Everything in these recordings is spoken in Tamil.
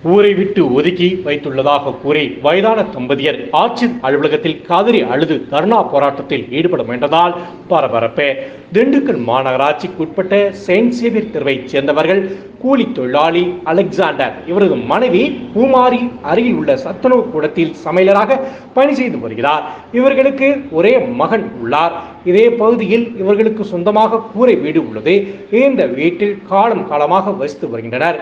ஊரை விட்டு ஒதுக்கி வைத்துள்ளதாக கூறி வயதான தம்பதியர் ஆட்சியர் அலுவலகத்தில் கதறி அழுது தர்ணா போராட்டத்தில் ஈடுபட முயன்றதால் பரபரப்பு. திண்டுக்கல் மாநகராட்சிக்கு உட்பட்ட செயின்ட் சேவியர் தெருவைச் சேர்ந்தவர்கள் கூலி தொழிலாளி அலெக்சாண்டர், இவரது மனைவி பூமாரி அருகில் உள்ள சத்துணவு கூடத்தில் சமையலராக பணி செய்து வருகிறார். இவர்களுக்கு ஒரே மகன் உள்ளார். இதே பகுதியில் இவர்களுக்கு சொந்தமாக கூரை வீடு உள்ளது. இந்த வீட்டில் காலம் காலமாக வசித்து வருகின்றனர்.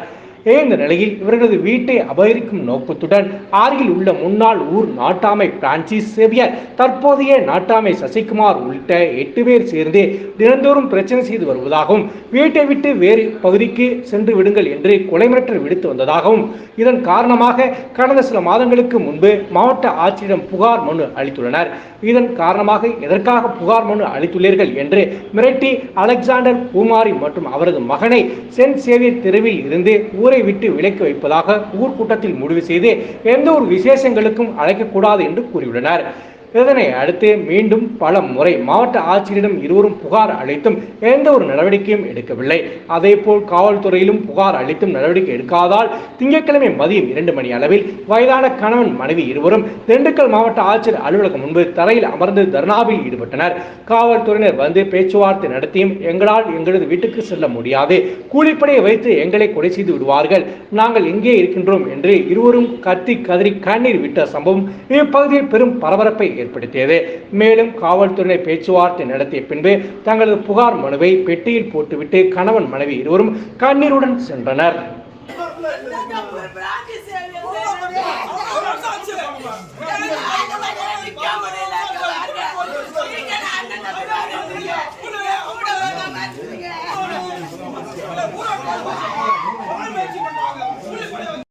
இந்த நிலையில் இவர்களது வீட்டை அபகரிக்கும் நோக்கத்துடன் அருகில் உள்ள முன்னாள் ஊர் நாட்டாமை பிரான்சிஸ் சேவியர், தற்போதைய நாட்டாமை சசிகுமார் உள்ளிட்ட 8 பேர் சேர்ந்து தினந்தோறும் பிரச்சனை செய்து வருவதாகவும், வீட்டை விட்டு வேறு பகுதிக்கு சென்று விடுங்கள் என்று கொலை மிரட்டல் விடுத்து வந்ததாகவும், இதன் காரணமாக கடந்த சில மாதங்களுக்கு முன்பு மாவட்ட ஆட்சியரிடம் புகார் மனு அளித்துள்ளனர். இதன் காரணமாக எதற்காக புகார் மனு அளித்துள்ளீர்கள் என்று மிரட்டி அலெக்சாண்டர், பூமாரி மற்றும் அவரது மகனை செயின்ட் சேவியர் தெருவில் இருந்து ஊரை விட்டு விலக்கி வைப்பதாக ஊர்க்கூட்டத்தில் முடிவு செய்து எந்த ஒரு விசேஷங்களுக்கும் அழைக்கக்கூடாது என்று கூறியுள்ளனர். இதனை அடுத்து மீண்டும் பல முறை மாவட்ட ஆட்சியரிடம் இருவரும் புகார் அளித்தும் எந்த ஒரு நடவடிக்கையும் எடுக்கவில்லை. அதேபோல் காவல்துறையிலும் புகார் அளித்தும் நடவடிக்கை எடுக்காதால் திங்கட்கிழமை மதியம் 2 மணி அளவில் வயதான கணவன் மனைவி இருவரும் திண்டுக்கல் மாவட்ட ஆட்சியர் அலுவலகம் முன்பு தரையில் அமர்ந்து தர்ணாவில் ஈடுபட்டனர். காவல்துறையினர் வந்து பேச்சுவார்த்தை நடத்தியும் எங்களால் எங்களது வீட்டுக்கு செல்ல முடியாது, கூலிப்படையை வைத்து எங்களை கொலை செய்து விடுவார்கள், நாங்கள் எங்கே இருக்கின்றோம் என்று இருவரும் கத்தி கதறி கண்ணீர் விட்ட சம்பவம் இப்பகுதியில் பெரும் பரபரப்பை ஏற்படுத்தியது. மேலும் காவல்துறையினர் பேச்சுவார்த்தை நடத்திய பின்பு தங்களது புகார் மனுவை பெட்டியில் போட்டுவிட்டு கணவன் மனைவி இருவரும் கண்ணீருடன் சென்றனர்.